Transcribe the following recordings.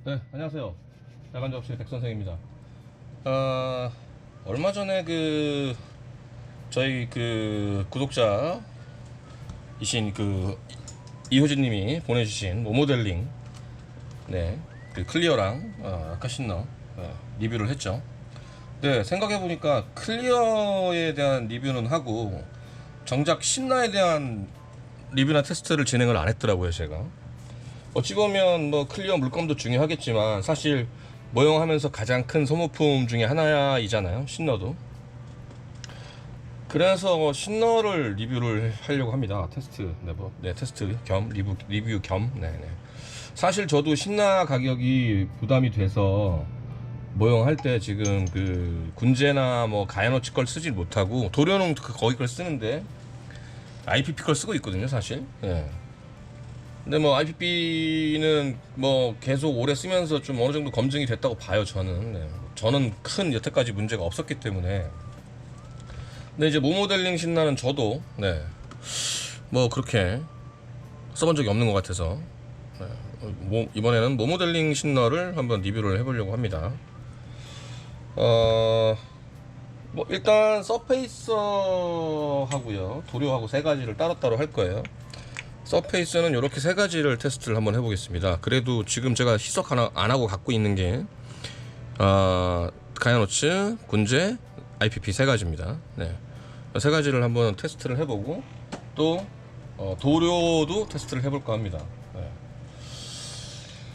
네, 안녕하세요. 야간접시 백선생입니다. 얼마 전에 저희 구독자이신 이효진님이 보내주신 모모델링, 네, 클리어랑 아카신너 리뷰를 했죠. 네, 생각해보니까 클리어에 대한 리뷰는 하고 정작 신나에 대한 리뷰나 테스트를 진행을 안 했더라고요, 제가. 어찌 보면 클리어 물감도 중요하겠지만 사실 모형하면서 가장 큰 소모품 중에 하나이잖아요, 신너도. 그래서 신너를 리뷰를 하려고 합니다. 테스트, 테스트 겸 리뷰 겸. 네네. 사실 저도 신나 가격이 부담이 돼서 모형할 때 지금 군제나 가야노치 걸 쓰지 못하고 도료는 거기 걸 쓰는데 IPP 걸 쓰고 있거든요, 사실. 네. 근데 IPP는 계속 오래 쓰면서 좀 어느 정도 검증이 됐다고 봐요, 저는. 네. 저는 큰 여태까지 문제가 없었기 때문에. 근데 이제 모모델링 신나는 저도, 네, 그렇게 써본 적이 없는 것 같아서, 이번에는 모모델링 신너를 한번 리뷰를 해보려고 합니다. 일단 서페이서 하고요, 도료하고 세 가지를 따로따로 할 거예요. 서페이스는 이렇게 세 가지를 테스트를 한번 해보겠습니다. 그래도 지금 제가 희석 하나 안 하고 갖고 있는 게 가야노츠, 군제, IPP 세 가지입니다. 네, 세 가지를 한번 테스트를 해보고 또 도료도 테스트를 해볼까 합니다. 네.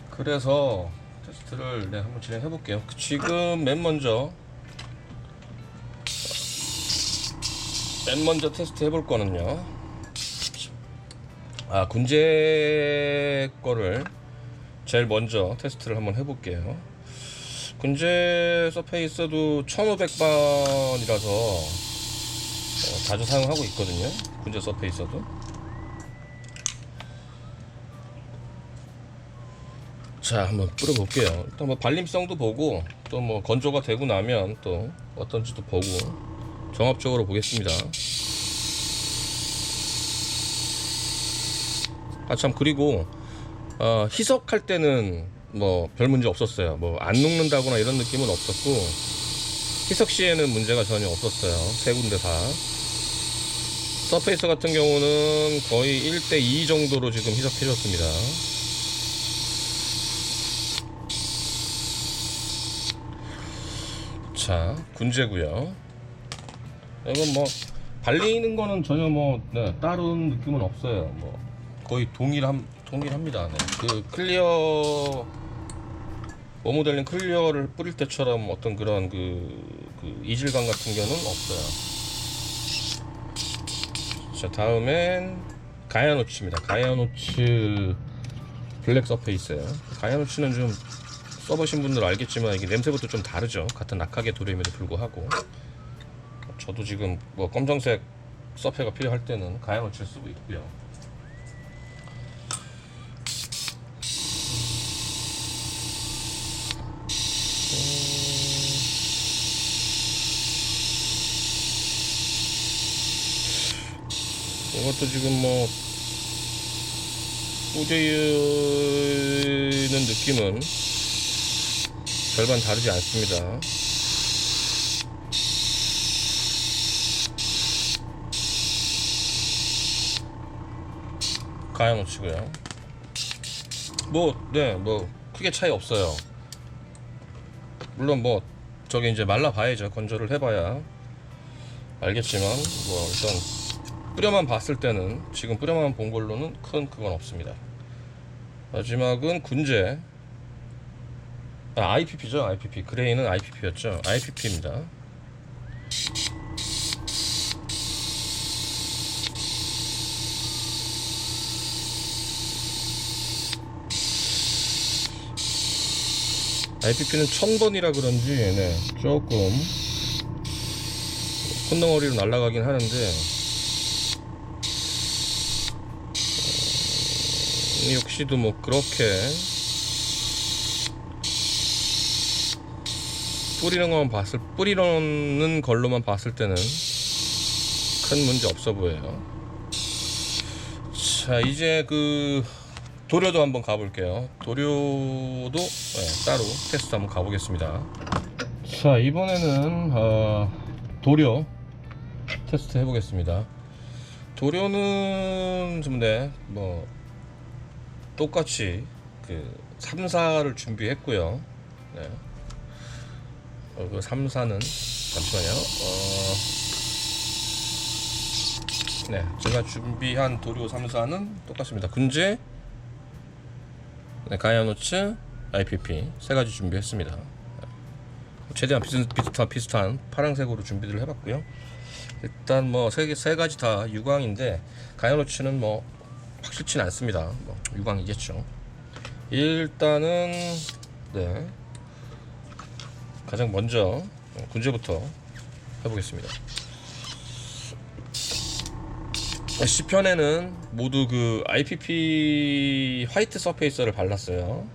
그래서 테스트를 한번 진행해 볼게요. 지금 맨 먼저 테스트 해볼 거는요, 군제 거를 제일 먼저 테스트를 한번 해볼게요. 군제 서페이서도 1500번이라서 자주 사용하고 있거든요, 군제 서페이서도. 자, 한번 뿌려볼게요. 일단 발림성도 보고 또 건조가 되고 나면 또 어떤지도 보고 종합적으로 보겠습니다. 참, 그리고 희석할 때는 별 문제 없었어요. 안 녹는다거나 이런 느낌은 없었고, 희석 시에는 문제가 전혀 없었어요, 세 군데 다. 서페이서 같은 경우는 거의 1:2 정도로 지금 희석해줬습니다. 자, 군제고요. 이건 발리는 거는 전혀 다른 느낌은 없어요. 거의 동일합니다. 네. 클리어, 모모델링 클리어를 뿌릴 때처럼 어떤 그런 이질감 같은 경우는 없어요. 자, 다음엔 가야노츠입니다. 가야노츠 블랙 서페이스예요. 가야노츠는 좀 써보신 분들 알겠지만 이게 냄새부터 좀 다르죠. 같은 낙하계 도료임에도 불구하고. 저도 지금 검정색 서페가 필요할 때는 가야노츠를 쓰고 있고요. 이것도 지금 뿌리는 느낌은 별반 다르지 않습니다. 가야노치고요. 크게 차이 없어요. 물론 저기 이제 말라 봐야죠. 건조를 해봐야 알겠지만 일단 뿌려만 봤을 때는, 지금 뿌려만 본 걸로는 큰 그건 없습니다. 마지막은 군제, IPP죠. IPP. 그레이는 IPP였죠. IPP입니다. IPP는 1000번이라 그런지, 네, 조금 콧덩어리로 날아가긴 하는데, 역시도 그렇게 뿌리는 걸로만 봤을 때는 큰 문제 없어 보여요. 자, 이제 도료도 한번 가볼게요. 도료도 따로 테스트 한번 가보겠습니다. 자, 이번에는 도료 테스트 해보겠습니다. 도료는 좀 뭐 똑같이 그 3사를 준비했고요. 네. 그 3사는 잠시만요. 네, 제가 준비한 도료 3사는 똑같습니다. 군제, 네, 가야노츠, IPP 세 가지 준비했습니다. 최대한 비슷한 파란색으로 준비를 해봤고요. 일단 뭐 세 가지 다 유광인데 가야노츠는 뭐 확실치는 않습니다. 뭐 유광이겠죠. 일단은 네, 가장 먼저 군제부터 해보겠습니다. C편에는 모두 그 IPP 화이트 서페이서를 발랐어요.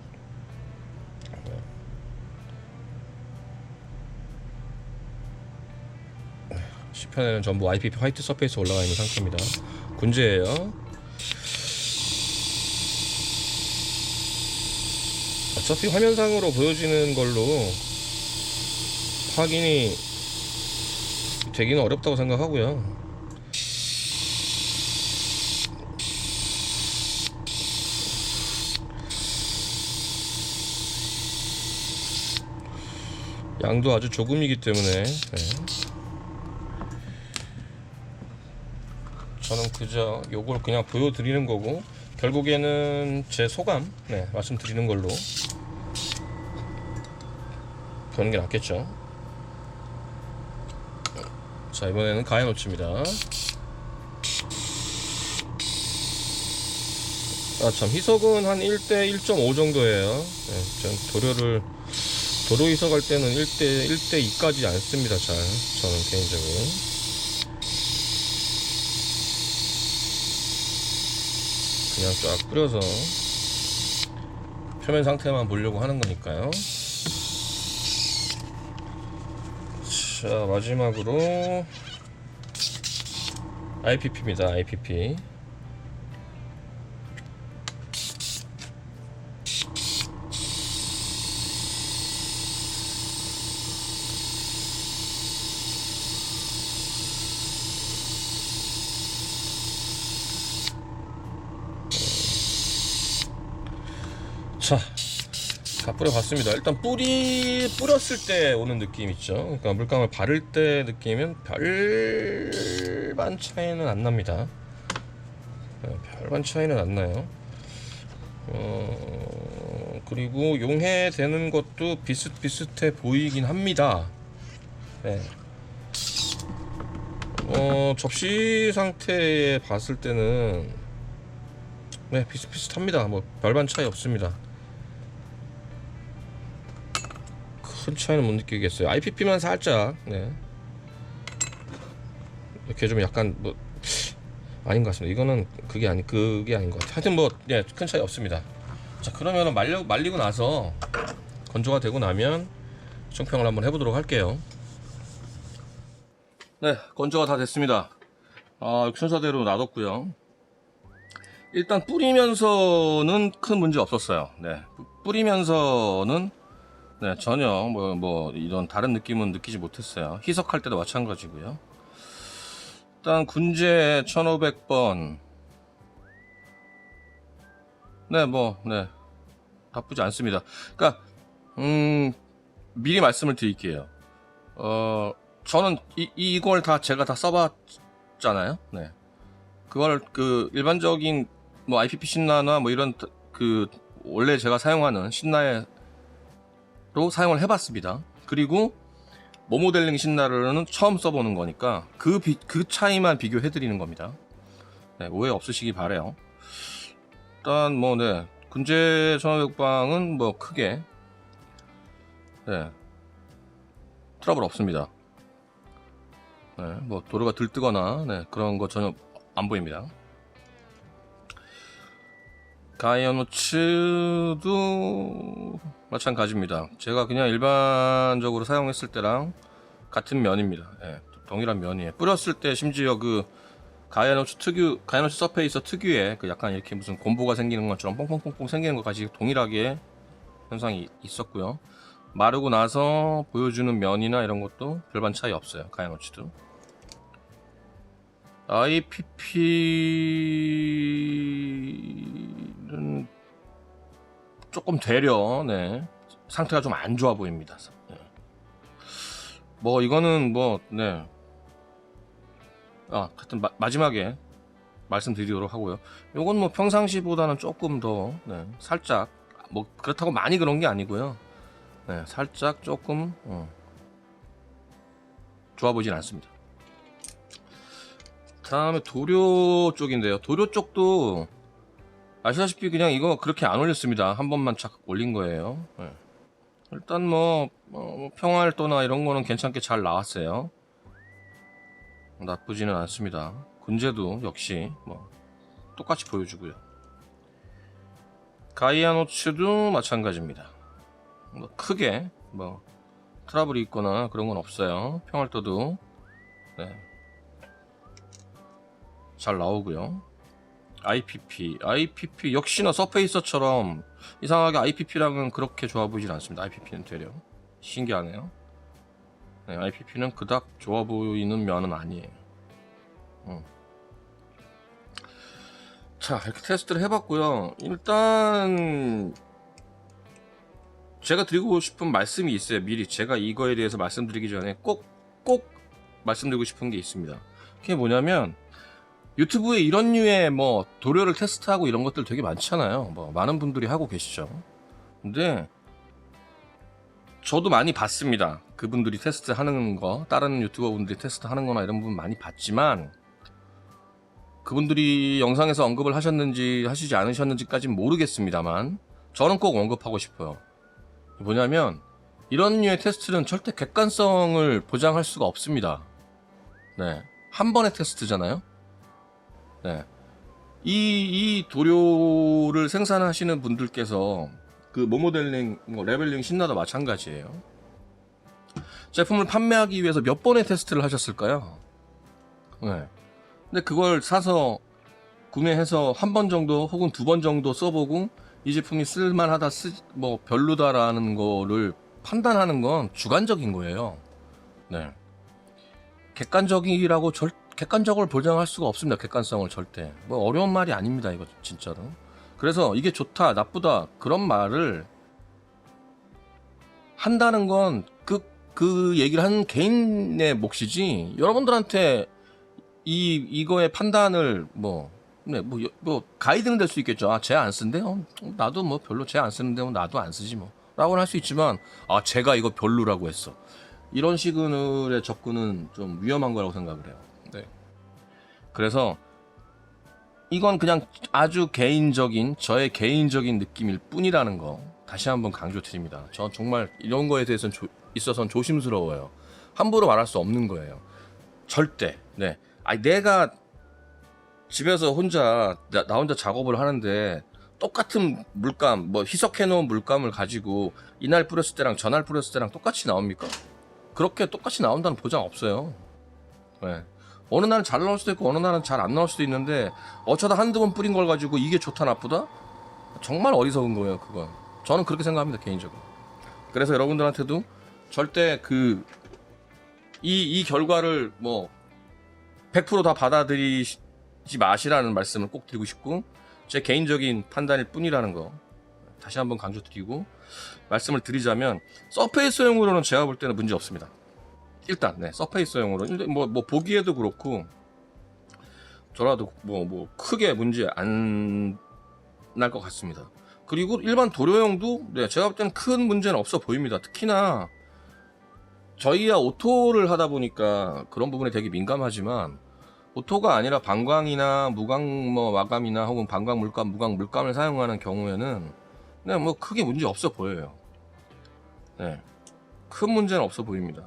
C편에는 전부 IPP 화이트 서페이서 올라가 있는 상태입니다. 군제예요. 어차피 화면상으로 보여지는 걸로 확인이 되기는 어렵다고 생각하고요. 양도 아주 조금이기 때문에 저는 그저 요걸 그냥 보여드리는 거고, 결국에는 제 소감 말씀드리는 걸로 보는 게 낫겠죠. 자, 이번에는 가야노츠입니다. 참, 희석은 한 1대 1.5 정도예요. 전 도료 희석할 때는 1대 2까지 안 씁니다. 저는 개인적으로. 그냥 쫙 뿌려서 표면 상태만 보려고 하는 거니까요. 자, 마지막으로 IPP입니다. IPP. 자, 다 뿌려봤습니다. 일단 뿌렸을 때 오는 느낌 있죠. 그러니까 물감을 바를 때 느낌은 별반 차이는 안 납니다. 별반 차이는 안 나요. 그리고 용해되는 것도 비슷비슷해 보이긴 합니다. 네. 접시 상태에 봤을 때는 비슷비슷합니다. 뭐 별반 차이 없습니다. 큰 차이는 못 느끼겠어요. IPP만 살짝 이렇게 좀 약간 뭐 아닌 것 같습니다. 이거는 그게 아닌 것 같아요. 하여튼 뭐 큰 차이 없습니다. 자, 그러면 말리고 나서 건조가 되고 나면 총평을 한번 해보도록 할게요. 네, 건조가 다 됐습니다. 순서대로 놔뒀고요. 일단 뿌리면서는 큰 문제 없었어요. 뿌리면서는 전혀 뭐 이런 다른 느낌은 느끼지 못했어요. 희석할 때도 마찬가지고요. 일단 군제 1500번 나쁘지 않습니다. 그러니까 미리 말씀을 드릴게요. 저는 이걸 제가 다 써봤잖아요. 그걸 그 일반적인 뭐 IPP 신나나 뭐 이런 원래 제가 사용하는 신나로 사용을 해봤습니다. 그리고 모모델링 신나르는 처음 써보는 거니까 그 차이만 비교해드리는 겁니다. 오해 없으시기 바래요. 일단 군제 1500방은 뭐 크게 트러블 없습니다. 뭐 도료가 들뜨거나 그런 거 전혀 안 보입니다. 가이어노츠도 마찬가지입니다. 제가 그냥 일반적으로 사용했을 때랑 같은 면입니다. 동일한 면이에요. 뿌렸을 때 심지어 그 가이아노츠 서페이서 특유의 그 약간 이렇게 무슨 곰보가 생기는 것처럼 뽕뽕뽕뽕 생기는 것까지 동일하게 현상이 있었고요. 마르고 나서 보여주는 면이나 이런 것도 별반 차이 없어요. 가이아노츠도. IPP는 조금 되려 상태가 좀 안 좋아 보입니다. 뭐 이거는 하여튼 마지막에 말씀드리도록 하고요. 요건 뭐 평상시보다는 조금 더 살짝 뭐 그렇다고 많이 그런 게 아니고요. 살짝 조금 좋아 보진 않습니다. 다음에 도료 쪽인데요. 도료 쪽도 아시다시피 그냥 이거 그렇게 안 올렸습니다. 한 번만 착 올린 거예요. 일단 평활도나 이런 거는 괜찮게 잘 나왔어요. 나쁘지는 않습니다. 군제도 역시 똑같이 보여주고요. 가이아노츠도 마찬가지입니다. 크게 트러블이 있거나 그런 건 없어요. 평활도도 잘 나오고요. IPP 역시나 서페이서처럼 이상하게 IPP랑은 그렇게 좋아 보이진 않습니다. IPP는 되려 신기하네요. IPP는 그닥 좋아 보이는 면은 아니에요. 자, 이렇게 테스트를 해봤고요. 일단 제가 드리고 싶은 말씀이 있어요. 미리 제가 이거에 대해서 말씀드리기 전에 꼭 말씀드리고 싶은 게 있습니다. 그게 뭐냐면 유튜브에 이런 류의 도료를 테스트하고 이런 것들 되게 많잖아요. 많은 분들이 하고 계시죠. 근데 저도 많이 봤습니다. 그분들이 테스트하는 거, 다른 유튜버 분들이 테스트하는 거나 이런 부분 많이 봤지만 그분들이 영상에서 언급을 하셨는지 하시지 않으셨는지까지는 모르겠습니다만 저는 꼭 언급하고 싶어요. 뭐냐면 이런 류의 테스트는 절대 객관성을 보장할 수가 없습니다. 한 번의 테스트잖아요. 이 도료를 생산하시는 분들께서 그 모모델링, 레벨링 신나도 마찬가지예요. 제품을 판매하기 위해서 몇 번의 테스트를 하셨을까요? 근데 그걸 사서 구매해서 한 번 정도 혹은 두 번 정도 써보고 이 제품이 쓸만하다, 별로다라는 거를 판단하는 건 주관적인 거예요. 객관적으로 보장할 수가 없습니다. 객관성을 절대. 어려운 말이 아닙니다. 이거 진짜로. 그래서 이게 좋다, 나쁘다 그런 말을 한다는 건 그 얘기를 하는 개인의 몫이지 여러분들한테 이거의 판단을 가이드는 될 수 있겠죠. 쟤 안 쓴대요. 나도 별로 쟤 안 쓰는데 나도 안 쓰지 라고는 할 수 있지만 쟤가 이거 별로라고 했어. 이런 식의 접근은 좀 위험한 거라고 생각을 해요. 그래서 이건 그냥 아주 저의 개인적인 느낌일 뿐이라는 거 다시 한번 강조드립니다. 저 정말 이런 거에 대해서는 있어서는 조심스러워요. 함부로 말할 수 없는 거예요. 절대. 내가 집에서 나 혼자 작업을 하는데 똑같은 물감, 희석해 놓은 물감을 가지고 이날 뿌렸을 때랑 저날 뿌렸을 때랑 똑같이 나옵니까? 그렇게 똑같이 나온다는 보장 없어요. 어느 날은 잘 나올 수도 있고 어느 날은 잘 안 나올 수도 있는데 어쩌다 한두 번 뿌린 걸 가지고 이게 좋다 나쁘다? 정말 어리석은 거예요. 그건 저는 그렇게 생각합니다. 개인적으로. 그래서 여러분들한테도 절대 이 결과를 100% 다 받아들이지 마시라는 말씀을 꼭 드리고 싶고 제 개인적인 판단일 뿐이라는 거 다시 한번 강조드리고 말씀을 드리자면 서페이스용으로는 제가 볼 때는 문제 없습니다. 일단 서페이스용으로 보기에도 그렇고 저라도 크게 문제 안 날 것 같습니다. 그리고 일반 도료용도 제가 볼 때는 큰 문제는 없어 보입니다. 특히나 저희야 오토를 하다 보니까 그런 부분에 되게 민감하지만 오토가 아니라 방광이나 무광 마감이나 혹은 방광 물감, 무광 물감을 사용하는 경우에는 크게 문제 없어 보여요. 큰 문제는 없어 보입니다.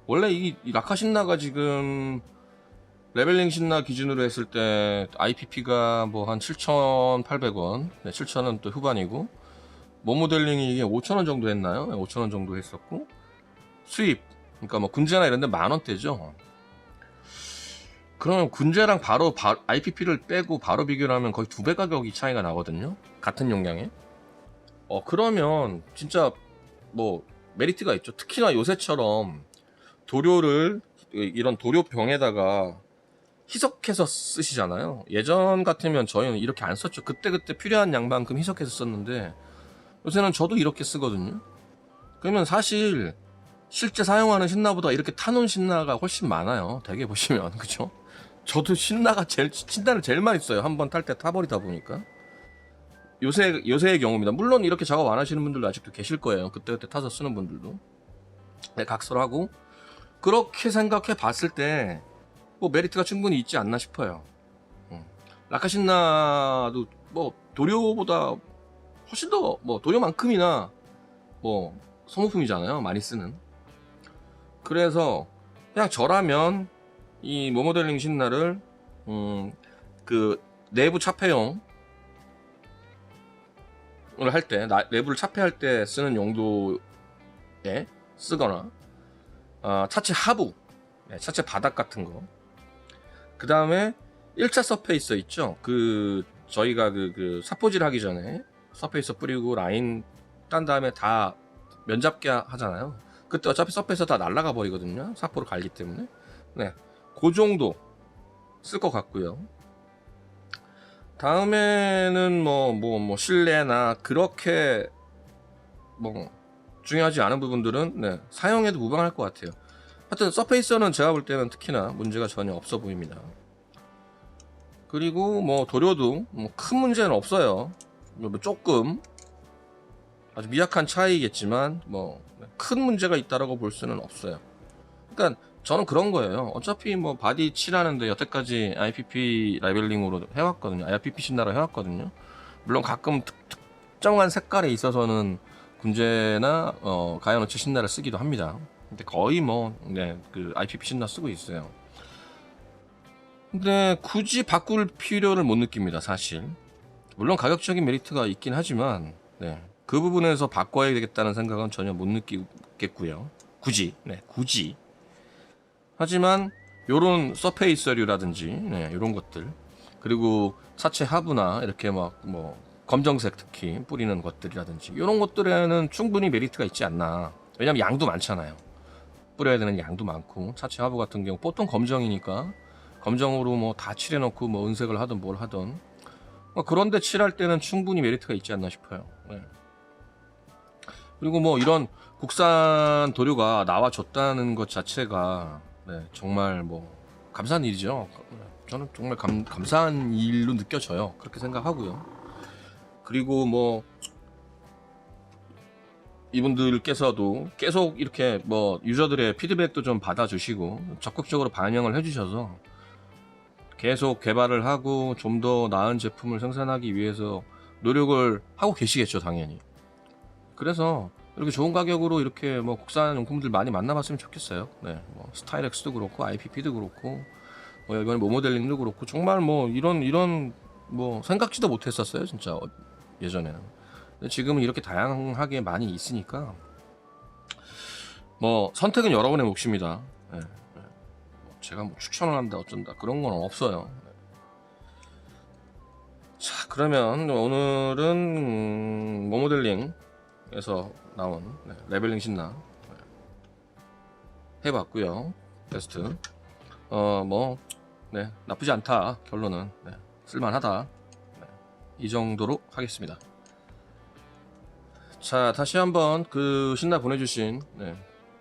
원래 이 라카 신나가 지금 레벨링 신나 기준으로 했을 때 IPP가 한 7,800원, 7,000원 또 후반이고 모모델링이 이게 5,000원 정도 했나요? 5,000원 정도 했었고 수입, 그러니까 군제나 이런 데 10,000원대죠. 그러면 군제랑 바로 IPP를 빼고 바로 비교를 하면 거의 2배 가격이 차이가 나거든요. 같은 용량에. 그러면 진짜 뭐 메리트가 있죠. 특히나 요새처럼 도료를 이런 도료병에다가 희석해서 쓰시잖아요. 예전 같으면 저희는 이렇게 안 썼죠. 그때그때 필요한 양만큼 희석해서 썼는데 요새는 저도 이렇게 쓰거든요. 그러면 사실 실제 사용하는 신나보다 이렇게 타놓은 신나가 훨씬 많아요. 되게 보시면 그죠? 저도 신나를 제일 많이 써요. 한번 탈 때 타버리다 보니까. 요새의 경우입니다. 물론 이렇게 작업 안 하시는 분들도 아직도 계실 거예요. 그때그때 타서 쓰는 분들도. 네, 각설하고 그렇게 생각해 봤을 때 뭐 메리트가 충분히 있지 않나 싶어요. 라카신나도 뭐 도료보다 훨씬 더 뭐 도료만큼이나 뭐 소모품이잖아요. 많이 쓰는. 그래서 그냥 저라면 이 모모델링 신나를 그 내부 차폐용 할 때, 내부를 차폐할 때 쓰는 용도에 쓰거나 차체 하부, 차체 바닥 같은 거. 그 다음에 1차 서페이서 있죠. 저희가 사포질 하기 전에 서페이서 뿌리고 라인 딴 다음에 다 면잡게 하잖아요. 그때 어차피 서페이서 다 날아가 버리거든요. 사포를 갈기 때문에. 네, 그 정도 쓸 것 같고요. 다음에는 뭐 실내나 그렇게 뭐 중요하지 않은 부분들은 네, 사용해도 무방할 것 같아요. 하여튼 서페이서는 제가 볼 때는 특히나 문제가 전혀 없어 보입니다. 그리고 뭐 도료도 뭐 큰 문제는 없어요. 뭐 조금 아주 미약한 차이겠지만 뭐 큰 문제가 있다라고 볼 수는 없어요. 그러니까 저는 그런 거예요. 어차피 뭐 바디 칠하는데 여태까지 IPP 라벨링으로 해왔거든요. IPP 신나로 해왔거든요. 물론 가끔 특정한 색깔에 있어서는 군제나 가연어치 신나를 쓰기도 합니다. 근데 거의 그 IPP 신나 쓰고 있어요. 근데 굳이 바꿀 필요를 못 느낍니다, 사실. 물론 가격적인 메리트가 있긴 하지만 그 부분에서 바꿔야 되겠다는 생각은 전혀 못 느끼겠고요. 굳이. 하지만 요런 서페이서류라든지 요런 것들, 그리고 차체 하부나 이렇게 뭐 검정색 특히 뿌리는 것들이라든지 요런 것들에는 충분히 메리트가 있지 않나. 왜냐면 양도 많잖아요. 뿌려야 되는 양도 많고, 차체 하부 같은 경우 보통 검정이니까 검정으로 뭐 다 칠해놓고 뭐 은색을 하든 뭘 하든 그런데 칠할 때는 충분히 메리트가 있지 않나 싶어요. 그리고 뭐 이런 국산 도료가 나와줬다는 것 자체가 정말 뭐 감사한 일이죠. 저는 정말 감사한 일로 느껴져요. 그렇게 생각하고요. 그리고 뭐 이분들께서도 계속 이렇게 뭐 유저들의 피드백도 좀 받아주시고 적극적으로 반영을 해주셔서 계속 개발을 하고 좀 더 나은 제품을 생산하기 위해서 노력을 하고 계시겠죠, 당연히. 그래서 이렇게 좋은 가격으로 이렇게 뭐 국산 용품들 많이 만나봤으면 좋겠어요. 뭐 스타일엑스도 그렇고 IPP도 그렇고 뭐 이번에 모모델링도 그렇고 정말 뭐 이런 뭐 생각지도 못했었어요, 진짜 예전에는. 근데 지금은 이렇게 다양하게 많이 있으니까 뭐 선택은 여러분의 몫입니다. 제가 뭐 추천을 한다 어쩐다 그런 건 없어요. 자, 그러면 오늘은 모모델링에서 나온 레벨링 신나 해봤고요. 테스트 나쁘지 않다. 결론은 쓸만하다. 이 정도로 하겠습니다. 자, 다시 한번 그 신나 보내주신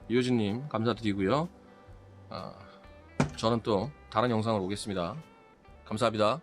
이효진님 감사드리고요. 저는 또 다른 영상으로 오겠습니다. 감사합니다.